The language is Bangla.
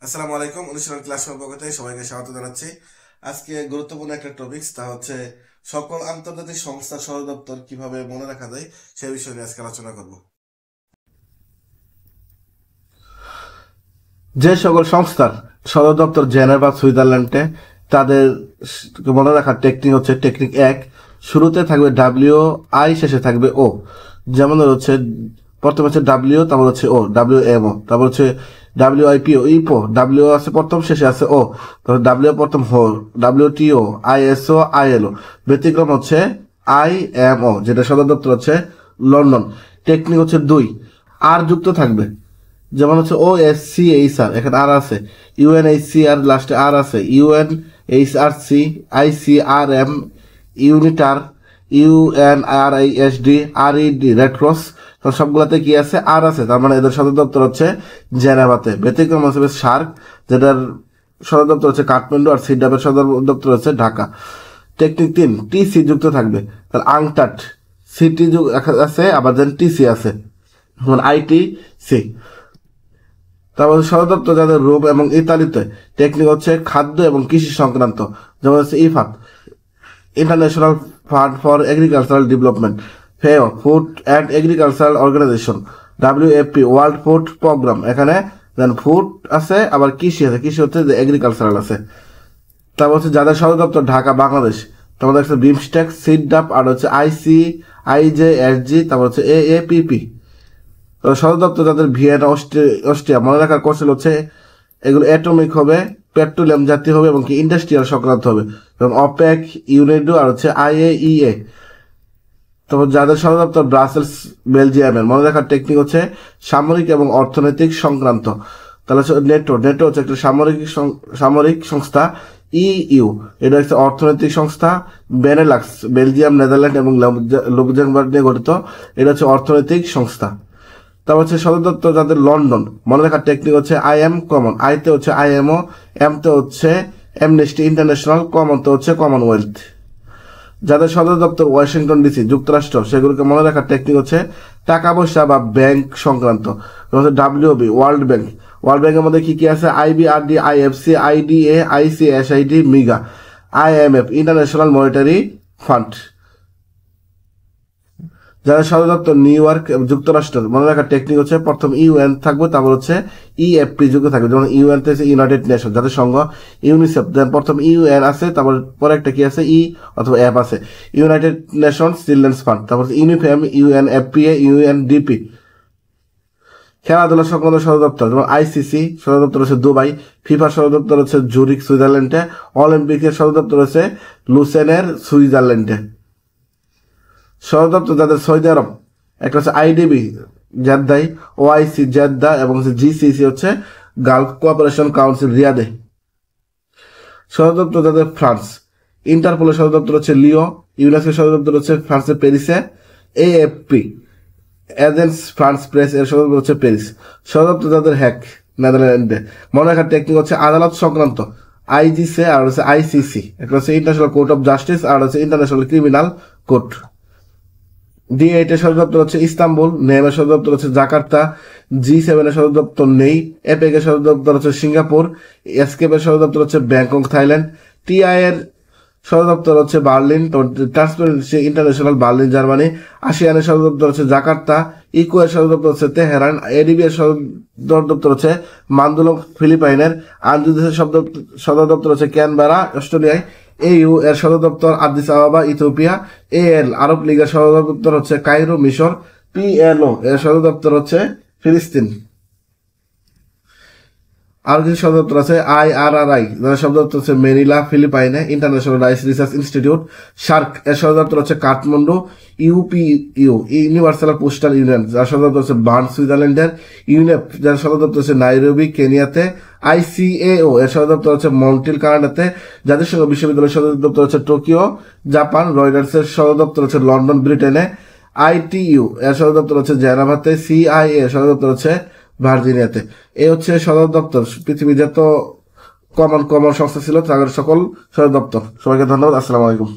আসসালামু আলাইকুম। অনুশীলন ক্লাসরুম পক্ষ থেকে সবাইকে স্বাগত জানাচ্ছি। আজকে গুরুত্বপূর্ণ একটা টপিকস, তা হচ্ছে সকল আন্তর্জাতিক সংস্থার সদর দপ্তর কিভাবে মনে রাখা যায় সেই বিষয় নিয়ে আজকে আলোচনা করব। যে সকল সংস্থার সদর দপ্তর জেনেভা সুইজারল্যান্ডে, তাদের মনে রাখার টেকনিক হচ্ছে টেকনিক 1। শুরুতে থাকবে ডাব্লিউ আই, শেষে থাকবে ও। যেমন হচ্ছে প্রথমে হচ্ছে ডাব্লিউ, তারপর হচ্ছে ও, ডাব্লিউ এম ও, তারপর হচ্ছে ডাব্লিউ আই পি ও, ইপো। ডাব্লিউ আছে প্রথম, শেষে আছে ও। তারপর ডাব্লিউ প্রথম হো, W T O, I S O, I L O. ব্যতিক্রম হচ্ছে আই এম ও, যেটা সদর দপ্তর হচ্ছে লন্ডন। টেকনিক হচ্ছে 2, আর যুক্ত থাকবে। যেমন হচ্ছে ও এস সি এইচ আর, এখানে আর আছে। ইউএন এইচ সি আর, লাস্টে আর আছে। UN H R C, I C R M, UNITAR, UN R I S D, R E D, red cross. তো সবগুলোতে কি আছে? আর আছে। তার মানে এদের সদর দপ্তর হচ্ছে জেনেভাতে। ব্যতিক্রম হচ্ছে সার্ক, যেটার সদর দপ্তর হচ্ছে কাঠমান্ডু, আর সিডাপের সদর দপ্তর হচ্ছে ঢাকা। টেকনিক 3, টিসি যুক্ত থাকবে। তাহলে আংটাট, সিটি আছে, আবার দেন টিসি আছে, আইটি সি। তারপর সদর দপ্তর যাদের রোম এবং ইতালিতে। টেকনিক হচ্ছে খাদ্য এবং কৃষি সংক্রান্ত। যেমন হচ্ছে IFAD, international fund for agricultural development. FAO, food and agricultural organization. WFP, world food programme. এখানে দেন ফুড আছে, আবার কৃষি আছে। কৃষি হচ্ছে এগ্রিকালচারাল আছে। তারপর হচ্ছে যাদের সদর দপ্তর ঢাকা, বাংলাদেশ। তোমাদের হচ্ছে বিমস্টেক, সিডডাপ, আর হচ্ছে আইসি, আইজে, এসজি, তারপর হচ্ছে এপিপি। সদর দপ্তর যাদের ভিয়েনা, অস্ট্রিয়া। মনে রাখার কৌশল হচ্ছে এগুলো অ্যাটমিক হবে, পেট্রোলিয়াম জাতীয় হবে এবং কি ইন্ডাস্ট্রিয়াল সংক্রান্ত হবে, যেমন অপেক, ইউনেডো, আর হচ্ছে আইএইএ। তারপর যাদের সদর দপ্তর ব্রাসেলস, বেলজিয়ামের। মনে রাখার টেকনিক হচ্ছে সামরিক এবং অর্থনৈতিক সংক্রান্ত। তাহলে হচ্ছে নেটো। নেটো হচ্ছে একটা সামরিক সংস্থা। ইইউ, এটা হচ্ছে অর্থনৈতিক সংস্থা। বেনেলাক্স, বেলজিয়াম, নেদারল্যান্ড এবং লুক্সেমবার্গ নিয়ে গঠিত। এটা হচ্ছে অর্থনৈতিক সংস্থা। তারপর হচ্ছে সদর দপ্তর যাদের লন্ডন। মনে রাখার টেকনিক হচ্ছে আই এম কমন। আইতে হচ্ছে আইএমও, এমতে হচ্ছে অ্যামনেস্টি ইন্টারন্যাশনাল, কমনতে হচ্ছে কমনওয়েলথ। যাদের সদর দপ্তর ওয়াশিংটন ডিসি, যুক্তরাষ্ট্র, সেগুলোকে মনে রাখার টেকনিক হচ্ছে টাকা পয়সা বা ব্যাংক সংক্রান্ত। WB, world bank. ওয়ার্ল্ড ব্যাংকের মধ্যে কি কি আছে? IBRD, IFC, IDA, ICSID, MIGA. IMF, international monetary fund. যারা সদর দপ্তর নিউ ইয়র্ক, যুক্তরাষ্ট্র। মনে রাখার টেকনিক হচ্ছে প্রথম ইউএন থাকবে, তারপর হচ্ছে ইএফপি যুক্ত থাকবে। যেমন ইউএন হচ্ছে ইউনাইটেড নেশন, যাদের সংঘ। ইউনিসেফ, দেন প্রথম ইউএন আছে, তারপর পরে একটা কি আছে? ই অথবা এফ আছে। United nation children's fund. তারপর ইউনিফেম, ইউএনএফপিএ, ইউএনডিপি। খেলাধুলা সংক্রান্ত সদর দপ্তর, যেমন আইসিসি সদর দপ্তর হচ্ছে দুবাই। ফিফা সদর দপ্তর হচ্ছে জুরিক, সুইজারল্যান্ডে। অলিম্পিকের সদর দপ্তর হচ্ছে লুসেনের, সুইজারল্যান্ডে। সদর দপ্তর যাদের সৌদি আরব, একটা হচ্ছে আইডিবি, জেদ্দাই। ওআইসি, জেদ্দা, এবং জিসিসি হচ্ছে গালফ কোঅপারেশন কাউন্সিল, রিয়াদে। সদর দপ্তর যাদের ফ্রান্স। ইন্টারপোলের সদর দপ্তর হচ্ছে লিও। ইউনেস্কোর সদর দপ্তর হচ্ছে ফ্রান্সের প্যারিসে। এএফপি, এজেন্স ফ্রান্স প্রেস, এর সদর দপ্তর হচ্ছে প্যারিস। সদর দপ্তর যাদের হ্যাক, নেদারল্যান্ডে। মনে রাখার টেকনিক হচ্ছে আদালত সংক্রান্ত। আইজিসি, আর হচ্ছে আইসিসি। একটা হচ্ছে ইন্টারন্যাশনাল কোর্ট অফ জাস্টিস, আর হচ্ছে ইন্টারন্যাশনাল ক্রিমিনাল কোর্ট। D8 এর সদর দপ্তর হচ্ছে ইস্তাম্বুল। নেমের সদর দপ্তর হচ্ছে জাকার্তা। G7 এর সদর দপ্তর নেই। এপেক এর সদর দপ্তর হচ্ছে সিঙ্গাপুর। এসকেপ এর সদর দপ্তর হচ্ছে ব্যাংকক, থাইল্যান্ড। টিআই এর সদর দপ্তর হচ্ছে Berlin. Transparency international, Berlin, Germany. আসিয়ানের সদর দপ্তর হচ্ছে জাকার্তা। ইকো এর সদর দপ্তর হচ্ছে তেহরান। এডিবি এর সদর দপ্তর হচ্ছে মান্দুলং, ফিলিপাইনের। আঞ্জুদেশের সদর দপ্তর হচ্ছে ক্যানবেরা, অস্ট্রেলিয়ায়। AU এর সদর দপ্তর আদিস আবাবা, ইথিওপিয়া। AL আরব লীগের সদর দপ্তর হচ্ছে কায়রো, মিশর। PLO এর সদর দপ্তর হচ্ছে ফিলিস্তিন। আর কিছু সদর দপ্তর আছে IRRI, যাদের সদর দপ্তর হচ্ছে মেনিলা, ফিলিপাইনে। International rice research institute. SAARC এর সদর দপ্তর হচ্ছে Kathmandu. UPU, universal postal union, যার সদর দপ্তর হচ্ছে বার্ন, সুইজারল্যান্ডের। ইউনেপ, যার সদর দপ্তর হচ্ছে নাইরোবি, কেনিয়াতে। ICAO এর সদর দপ্তর হচ্ছে মন্ট্রিল, কানাডাতে। জাতিসংঘ বিশ্ববিদ্যালয়ের সদর দপ্তর হচ্ছে টোকিও, জাপান। রয়টার্স এর সদর দপ্তর হচ্ছে লন্ডন, ব্রিটেনে। ITU এর সদর দপ্তর হচ্ছে জেনেভাতে। CIA এর সদর দপ্তর হচ্ছে ভার্জিনিয়াতে। এই হচ্ছে সদর দপ্তর। পৃথিবীর যত কমন সংস্থা ছিল তাদের সকল সদর দপ্তর। সবাইকে ধন্যবাদ। আসসালামু আলাইকুম।